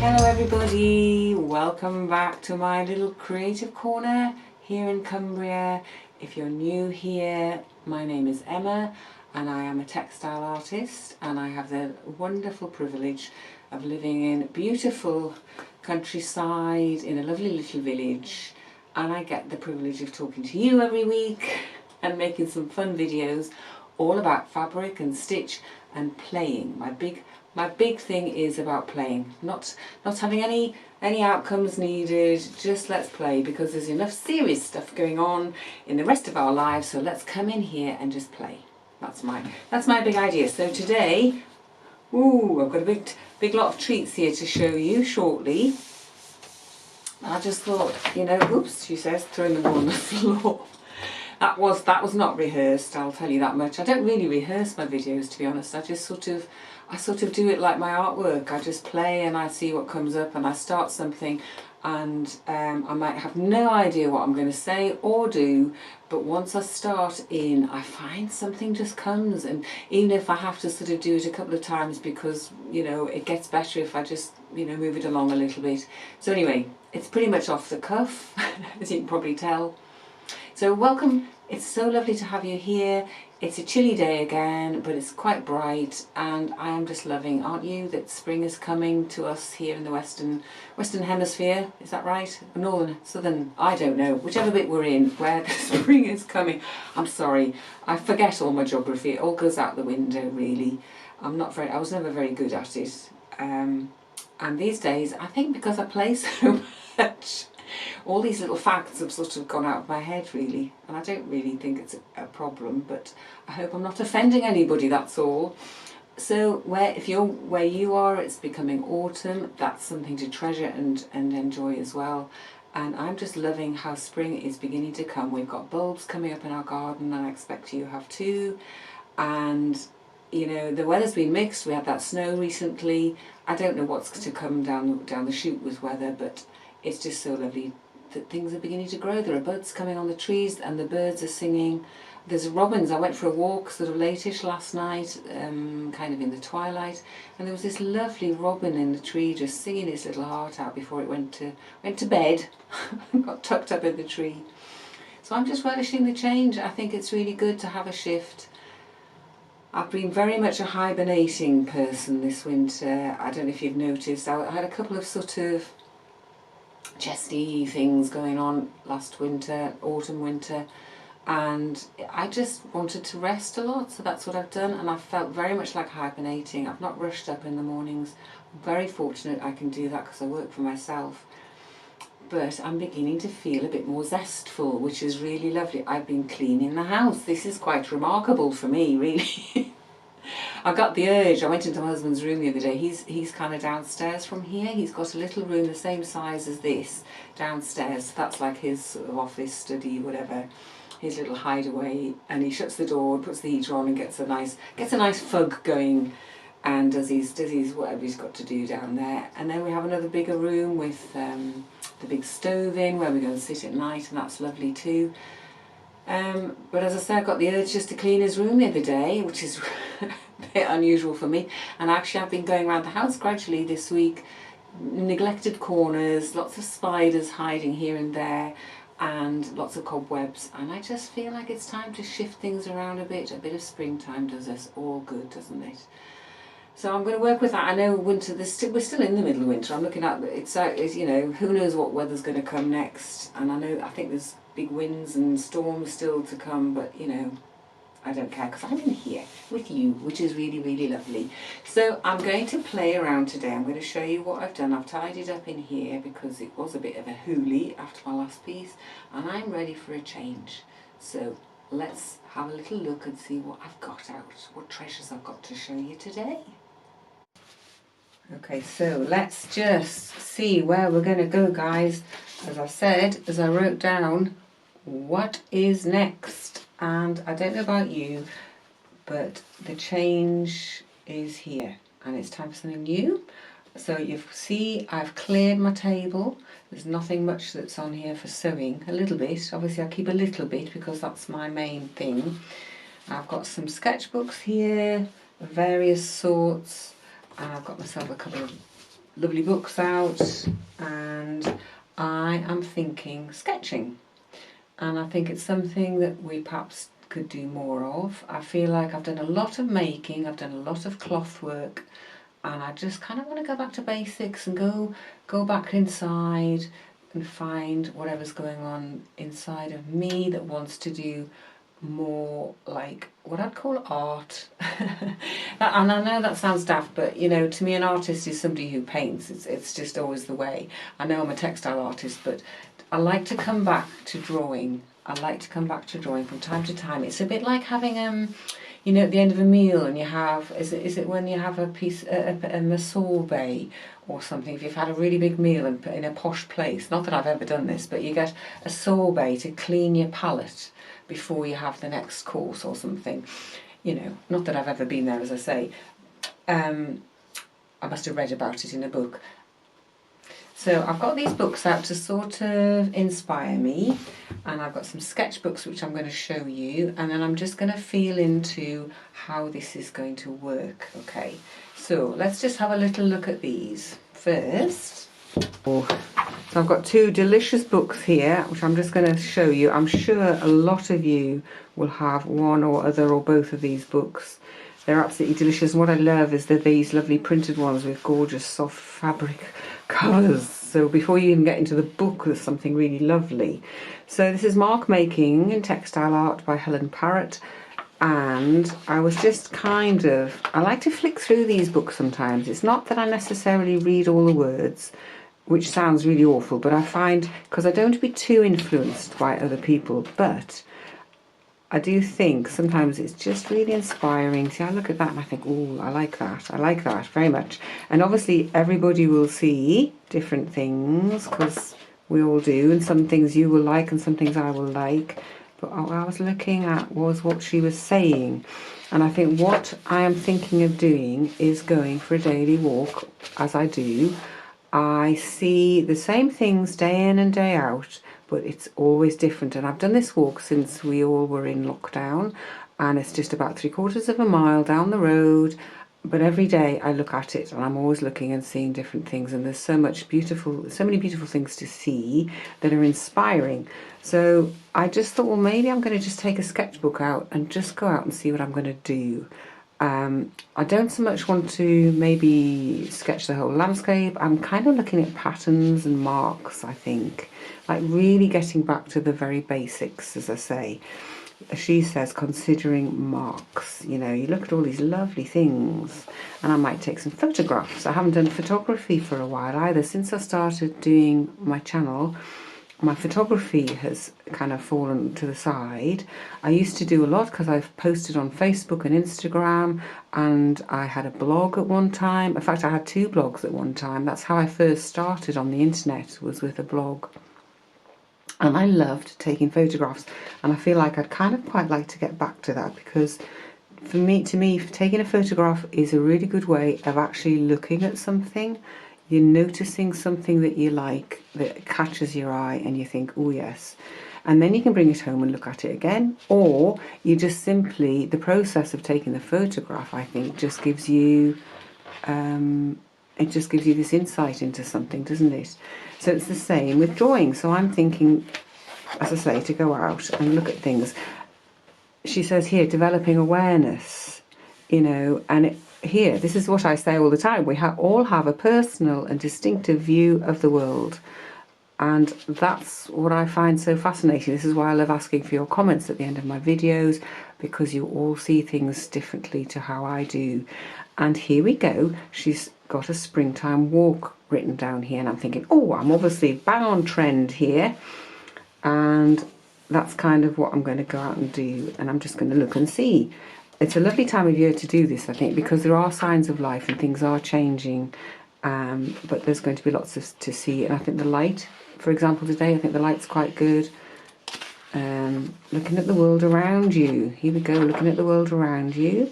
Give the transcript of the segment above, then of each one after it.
Hello everybody, welcome back to my little creative corner here in Cumbria. If you're new here, my name is Emma and I am a textile artist, and I have the wonderful privilege of living in beautiful countryside in a lovely little village, and I get the privilege of talking to you every week and making some fun videos all about fabric and stitch and playing. My big thing is about playing, not having any outcomes needed, just let's play, because there's enough serious stuff going on in the rest of our lives, so let's come in here and just play. That's my big idea. So today, I've got a big lot of treats here to show you shortly. I just thought, oops, she says, throwing them on the floor. That was not rehearsed, I'll tell you that much. I don't really rehearse my videos, to be honest. I sort of do it like my artwork. I just play and I see what comes up, and I start something, and I might have no idea what I'm going to say or do, but once I start in, I find something just comes, and even if I have to sort of do it a couple of times, because it gets better if I just move it along a little bit. So anyway, it's pretty much off the cuff, as you can probably tell. So welcome, it's so lovely to have you here. It's a chilly day again, but it's quite bright, and I am just loving, aren't you, that spring is coming to us here in the Western Hemisphere. Is that right? Northern, Southern, I don't know, whichever bit we're in, where the spring is coming. I'm sorry, I forget all my geography. It all goes out the window, really. I was never very good at it. And these days, I think because I play so much, all these little facts have sort of gone out of my head, really, and I don't really think it's a problem, but I hope I'm not offending anybody, that's all. So where you are, it's becoming autumn. That's something to treasure and enjoy as well. And I'm just loving how spring is beginning to come. We've got bulbs coming up in our garden, and I expect you have too. And the weather's been mixed. We had that snow recently. I don't know what's to come down the chute with weather, but it's just so lovely that things are beginning to grow. There are buds coming on the trees and the birds are singing. There's robins. I went for a walk sort of late-ish last night, kind of in the twilight, and there was this lovely robin in the tree just singing its little heart out before it went to bed. Got tucked up in the tree. So I'm just relishing the change. I think it's really good to have a shift. I've been very much a hibernating person this winter. I don't know if you've noticed. I had a couple of sort of chesty things going on last winter, autumn, winter, and I just wanted to rest a lot, so that's what I've done, and I felt very much like hibernating. I've not rushed up in the mornings. I'm very fortunate I can do that because I work for myself, but I'm beginning to feel a bit more zestful, which is really lovely. I've been cleaning the house. This is quite remarkable for me, really. I got the urge. I went into my husband's room the other day. He's kind of downstairs from here. He's got a little room the same size as this downstairs. That's like his sort of office, study, whatever, his little hideaway. And he shuts the door and puts the heater on and gets a nice fug going, and does his whatever he's got to do down there. And then we have another bigger room with the big stove in where we go and sit at night, and that's lovely too. But as I say, I got the urge just to clean his room the other day, which is a bit unusual for me. And actually I've been going around the house gradually this week, neglected corners, lots of spiders hiding here and there, and lots of cobwebs. And I just feel like it's time to shift things around a bit. A bit of springtime does us all good, doesn't it? So I'm going to work with that. I know winter, we're still in the middle of winter. I'm looking at it's who knows what weather's going to come next. And I think there's big winds and storms still to come, but I don't care because I'm in here with you, which is really, really lovely. So I'm going to play around today. I'm going to show you what I've done. I've tidied up in here because it was a bit of a hoolie after my last piece, and I'm ready for a change. So let's have a little look and see what I've got out, what treasures I've got to show you today. Okay, so let's just see where we're going to go, guys. As I said, as I wrote down, what is next? And I don't know about you, but the change is here and it's time for something new. So you see I've cleared my table. There's nothing much that's on here for sewing. A little bit, obviously I keep a little bit because that's my main thing. I've got some sketchbooks here, various sorts, and I've got myself a couple of lovely books out, and I am thinking sketching. And I think it's something that we perhaps could do more of. I feel like I've done a lot of making, I've done a lot of cloth work, and I just kind of want to go back to basics and go back inside and find whatever's going on inside of me that wants to do more like what I'd call art. And I know that sounds daft, but you know, to me an artist is somebody who paints. It's just always the way. I know I'm a textile artist, but I like to come back to drawing. I like to come back to drawing from time to time. It's a bit like having you know, at the end of a meal, and you have, is it when you have a piece, a sorbet or something, if you've had a really big meal and put in a posh place, not that I've ever done this, but you get a sorbet to clean your palate before you have the next course or something. You know, not that I've ever been there, as I say. I must have read about it in a book. So I've got these books out to sort of inspire me, and I've got some sketchbooks which I'm going to show you, and then I'm just going to feel into how this is going to work. Okay, so let's just have a little look at these first. So I've got two delicious books here which I'm just going to show you. I'm sure a lot of you will have one or other or both of these books. They're absolutely delicious, and what I love is that these lovely printed ones with gorgeous soft fabric covers. So before you even get into the book, there's something really lovely. So this is Mark Making in Textile Art by Helen Parrott, and I was just I like to flick through these books sometimes. It's not that I necessarily read all the words, which sounds really awful, but I find, because I don't want to be too influenced by other people, but I do think sometimes it's just really inspiring. See, I look at that and I think, oh, I like that very much. And obviously everybody will see different things, because we all do, and some things you will like and some things I will like. But what I was looking at was what she was saying, and I think what I am thinking of doing is going for a daily walk. As I do, I see the same things day in and day out, but it's always different. And I've done this walk since we all were in lockdown, and it's just about 3/4 of a mile down the road, but every day I look at it and I'm always looking and seeing different things, and there's so many beautiful things to see that are inspiring. So I just thought, well, maybe I'm going to just take a sketchbook out and just go out and see what I'm going to do. I don't so much want to maybe sketch the whole landscape. I'm kind of looking at patterns and marks, I think, like really getting back to the very basics, as I say. She says, considering marks, you know, you look at all these lovely things, and I might take some photographs. I haven't done photography for a while either. Since I started doing my channel, my photography has kind of fallen to the side. I used to do a lot because I've posted on Facebook and Instagram, and I had a blog at one time. In fact, I had 2 blogs at one time. That's how I first started on the internet, was with a blog. And I loved taking photographs, and I feel like I'd kind of quite like to get back to that, because to me, taking a photograph is a really good way of actually looking at something. You're noticing something that you like, that catches your eye, and you think, oh yes. And then you can bring it home and look at it again, or you just simply, the process of taking the photograph, I think, just gives you, it just gives you this insight into something, doesn't it? So it's the same with drawing. So I'm thinking, as I say, to go out and look at things. She says here, developing awareness, you know, and here, this is what I say all the time. We all have a personal and distinctive view of the world. And that's what I find so fascinating. This is why I love asking for your comments at the end of my videos, because you all see things differently to how I do. And here we go. She's got a springtime walk written down here, and I'm thinking, oh, I'm obviously bang on trend here. And that's kind of what I'm going to go out and do. And I'm just going to look and see. It's a lovely time of year to do this, I think, because there are signs of life and things are changing. But there's going to be lots to see. And I think the light, for example, today, I think the light's quite good. Looking at the world around you. Here we go, looking at the world around you.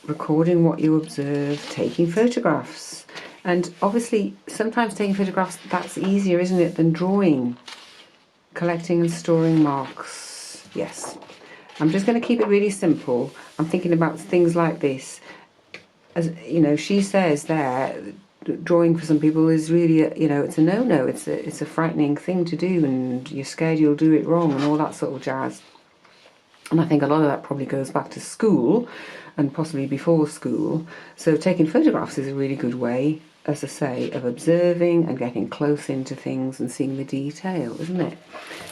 Recording what you observe, taking photographs. And obviously, sometimes taking photographs, that's easier, isn't it, than drawing. Collecting and storing marks. Yes. I'm just going to keep it really simple. I'm thinking about things like this. As you know, she says there, drawing for some people is really, you know, it's a no-no. It's a frightening thing to do, and you're scared you'll do it wrong and all that sort of jazz. And I think a lot of that probably goes back to school and possibly before school. So taking photographs is a really good way, as I say, of observing and getting close into things and seeing the detail, isn't it?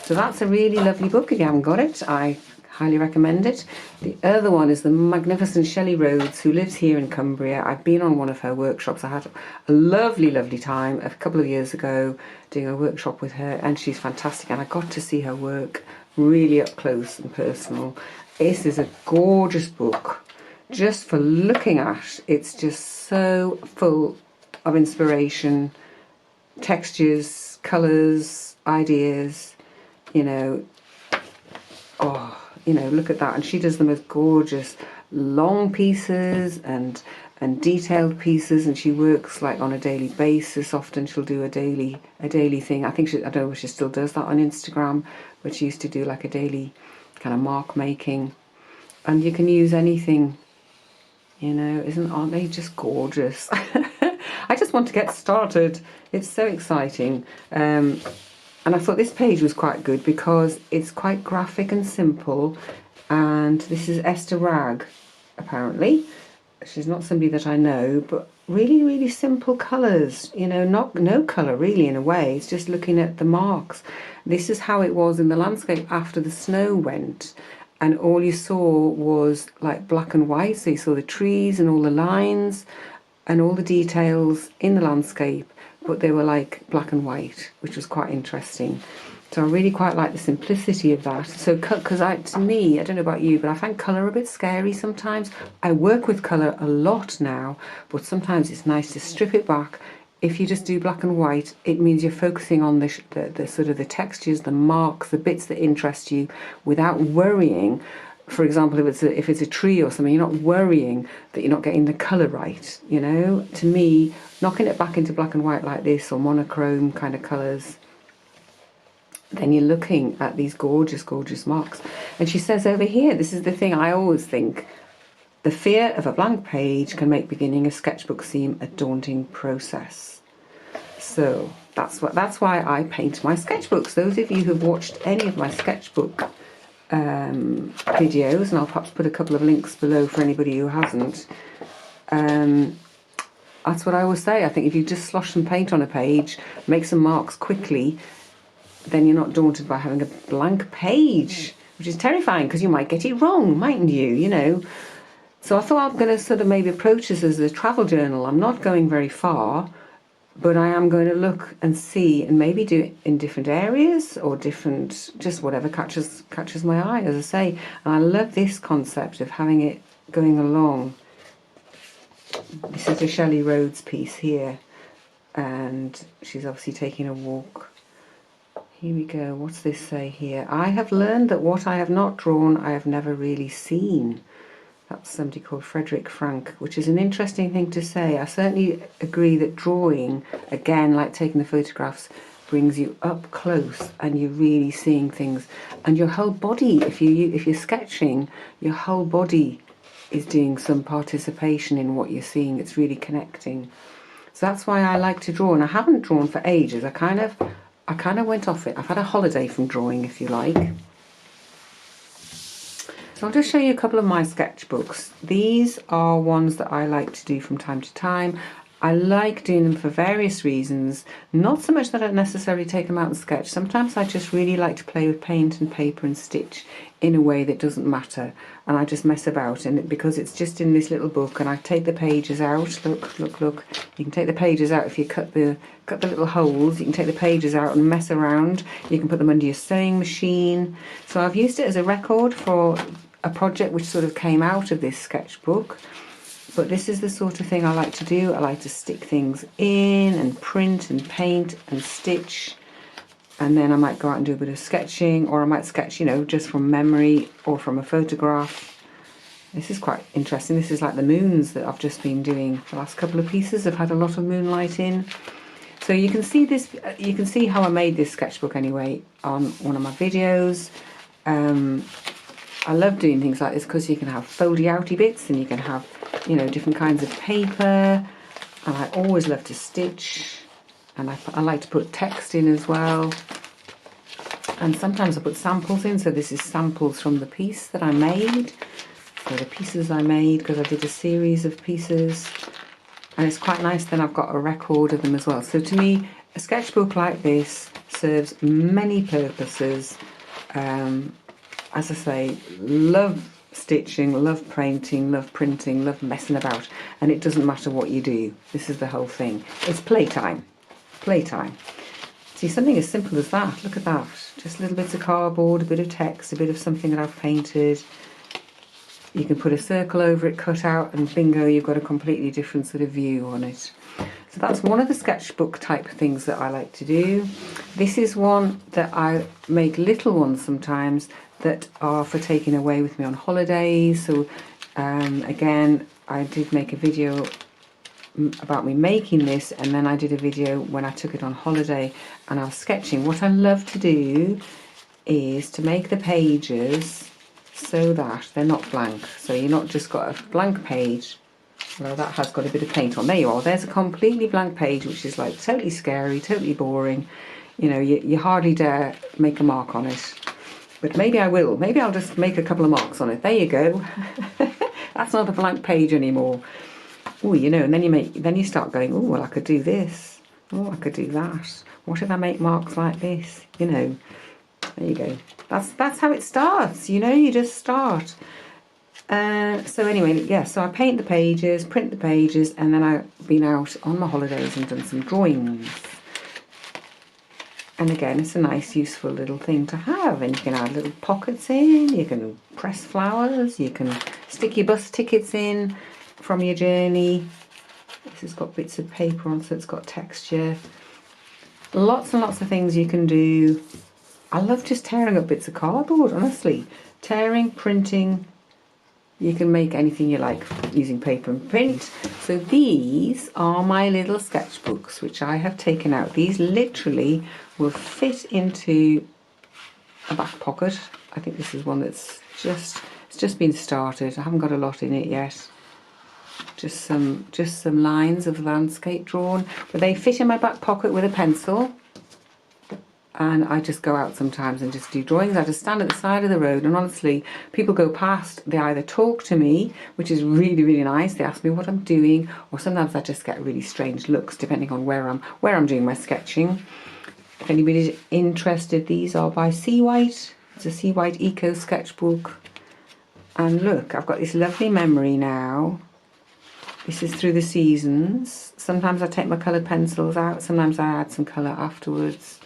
So that's a really lovely book. If you haven't got it, I highly recommend it. The other one is the magnificent Shelley Rhodes, who lives here in Cumbria. I've been on one of her workshops. I had a lovely, lovely time a couple of years ago doing a workshop with her, and she's fantastic, and I got to see her work really up close and personal. This is a gorgeous book just for looking at. It's just so full of inspiration, textures, colours, ideas, you know. Oh, you know, look at that. And she does the most gorgeous long pieces and detailed pieces, and she works like on a daily basis. Often she'll do a daily thing. I think I don't know if she still does that on Instagram, but she used to do like a daily kind of mark making. And you can use anything, you know. Aren't they just gorgeous? I just want to get started. It's so exciting. And I thought this page was quite good because it's quite graphic and simple. And this is Esther Ragg, apparently. She's not somebody that I know, but really, really simple colours. You know, no colour really in a way. It's just looking at the marks. This is how it was in the landscape after the snow went. And all you saw was like black and white. So you saw the trees and all the lines and all the details in the landscape, but they were like black and white, which was quite interesting. So I really quite like the simplicity of that. So, because to me, I don't know about you, but I find colour a bit scary sometimes. I work with colour a lot now, but sometimes it's nice to strip it back. If you just do black and white, it means you're focusing on the sort of the textures, the marks, the bits that interest you, without worrying. For example, if it's a tree or something, you're not worrying that you're not getting the colour right, you know. To me, knocking it back into black and white like this, or monochrome kind of colours, then you're looking at these gorgeous, gorgeous marks. And she says over here, this is the thing I always think, the fear of a blank page can make beginning a sketchbook seem a daunting process. So that's why I paint my sketchbooks. Those of you who've watched any of my sketchbook videos, and I'll perhaps put a couple of links below for anybody who hasn't, that's what I always say. I think if you just slosh some paint on a page, make some marks quickly, then you're not daunted by having a blank page, which is terrifying because you might get it wrong, mightn't you, you know. So I thought I'm going to sort of maybe approach this as a travel journal. I'm not going very far, but I am going to look and see and maybe do it in different areas or different, just whatever catches my eye, as I say. And I love this concept of having it going along. This is a Shelley Rhodes piece here, and she's obviously taking a walk. Here we go. What's this say here? I have learned that what I have not drawn, I have never really seen. That's somebody called Frederick Frank, which is an interesting thing to say. I certainly agree that drawing, again, like taking the photographs, brings you up close and you're really seeing things. And your whole body, if you're sketching, your whole body is doing some participation in what you're seeing. It's really connecting. So that's why I like to draw. And I haven't drawn for ages. I kind of went off it. I've had a holiday from drawing, if you like. So I'll just show you a couple of my sketchbooks. These are ones that I like to do from time to time. I like doing them for various reasons. Not so much that I necessarily take them out and sketch. Sometimes I just really like to play with paint and paper and stitch in a way that doesn't matter. And I just mess about in it because it's just in this little book, and I take the pages out. Look, look, look. You can take the pages out if you cut the little holes. You can take the pages out and mess around. You can put them under your sewing machine. So I've used it as a record for a project which sort of came out of this sketchbook. But this is the sort of thing I like to do. I like to stick things in and print and paint and stitch. And then I might go out and do a bit of sketching, or I might sketch, you know, just from memory or from a photograph. This is quite interesting. This is like the moons that I've just been doing. The last couple of pieces have had a lot of moonlight in. So you can see this, you can see how I made this sketchbook anyway on one of my videos. I love doing things like this because you can have foldy outy bits, and you can have, you know, different kinds of paper. And I always love to stitch, and I like to put text in as well. And sometimes I put samples in, so this is samples from the piece that I made, or the pieces I made, because I did a series of pieces. And it's quite nice, then I've got a record of them as well. So to me, a sketchbook like this serves many purposes. As I say, love stitching, love painting, love printing, love messing about, and it doesn't matter what you do. This is the whole thing. It's playtime. Playtime. See, something as simple as that. Look at that. Just little bits of cardboard, a bit of text, a bit of something that I've painted. You can put a circle over it, cut out, and bingo, you've got a completely different sort of view on it. So that's one of the sketchbook type things that I like to do. This is one that I make little ones sometimes that are for taking away with me on holidays. So again, I did make a video about me making this, and then I did a video when I took it on holiday and I was sketching. What I love to do is to make the pages so that they're not blank. So you're not just got a blank page. Well, that has got a bit of paint on. There you are. There's a completely blank page, which is like totally scary, totally boring. You know, you hardly dare make a mark on it. But maybe I will. Maybe I'll just make a couple of marks on it. There you go. That's not a blank page anymore. Oh, you know, and then you start going, oh, well, I could do this. Oh, I could do that. What if I make marks like this? You know, there you go. That's how it starts. You know, you just start. So anyway, yeah, so I paint the pages, print the pages, and then I've been out on my holidays and done some drawings. And again, it's a nice, useful little thing to have. And you can add little pockets in, you can press flowers, you can stick your bus tickets in from your journey. This has got bits of paper on, so it's got texture. Lots and lots of things you can do. I love just tearing up bits of cardboard, honestly. Tearing, printing. You can make anything you like using paper and print. So these are my little sketchbooks, which I have taken out. These literally will fit into a back pocket. I think this is one that's just been started. I haven't got a lot in it yet. Just some lines of landscape drawn, but they fit in my back pocket with a pencil. And I just go out sometimes and just do drawings. I just stand at the side of the road, and honestly, people go past, they either talk to me, which is really, really nice. They ask me what I'm doing, or sometimes I just get really strange looks depending on where I'm doing my sketching. If anybody's interested, these are by Sea White. It's a Sea White Eco sketchbook. And look, I've got this lovely memory now. This is through the seasons. Sometimes I take my coloured pencils out, sometimes I add some colour afterwards.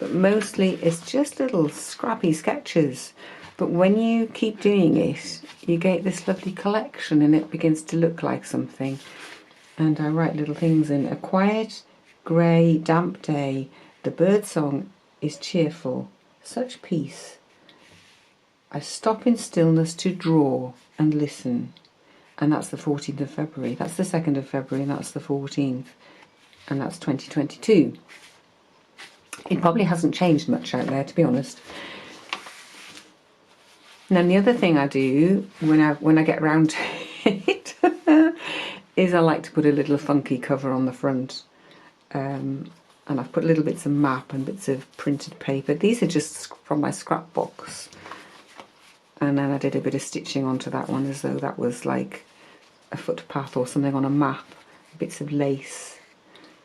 But mostly it's just little scrappy sketches. But when you keep doing it, you get this lovely collection and it begins to look like something. And I write little things in. A quiet, grey, damp day. The birdsong is cheerful. Such peace. I stop in stillness to draw and listen. And that's the 14th of February. That's the 2nd of February and that's the 14th. And that's 2022. It probably hasn't changed much out there, to be honest. And then the other thing I do when I get around to it is I like to put a little funky cover on the front. And I've put little bits of map and bits of printed paper. These are just from my scrapbooks. And then I did a bit of stitching onto that one as though that was like a footpath or something on a map. Bits of lace.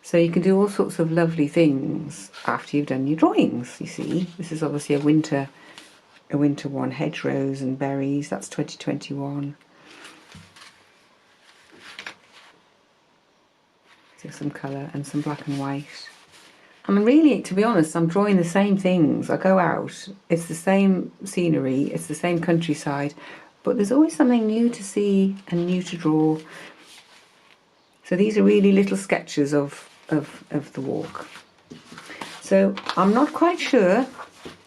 So you can do all sorts of lovely things after you've done your drawings, you see. This is obviously a winter one, hedgerows and berries. That's 2021. So some colour and some black and white. And really, to be honest, I'm drawing the same things. I go out, it's the same scenery, it's the same countryside, but there's always something new to see and new to draw. So these are really little sketches of the walk. So I'm not quite sure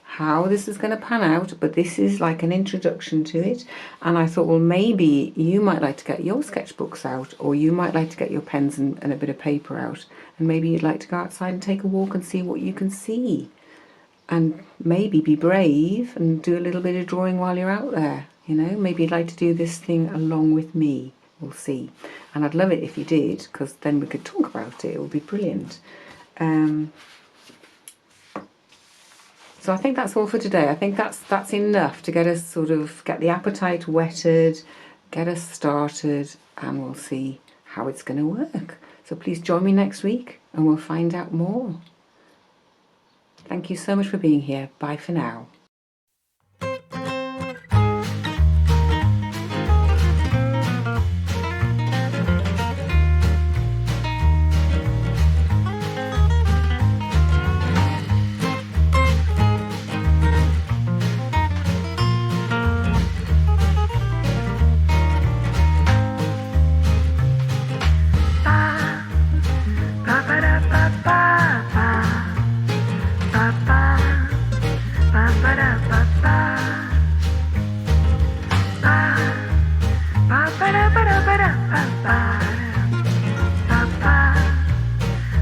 how this is going to pan out, but this is like an introduction to it. And I thought, well, maybe you might like to get your sketchbooks out, or you might like to get your pens and a bit of paper out, and maybe you'd like to go outside and take a walk and see what you can see, and maybe be brave and do a little bit of drawing while you're out there. You know, maybe you'd like to do this thing along with me. We'll see. And I'd love it if you did, because then we could talk about it. It would be brilliant. So I think that's all for today. I think that's enough to get us get the appetite whetted, get us started, and we'll see how it's going to work. So please join me next week and we'll find out more. Thank you so much for being here. Bye for now. Ba ba ba ba ba ba ba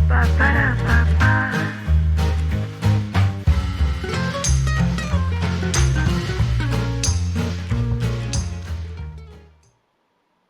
ba ba.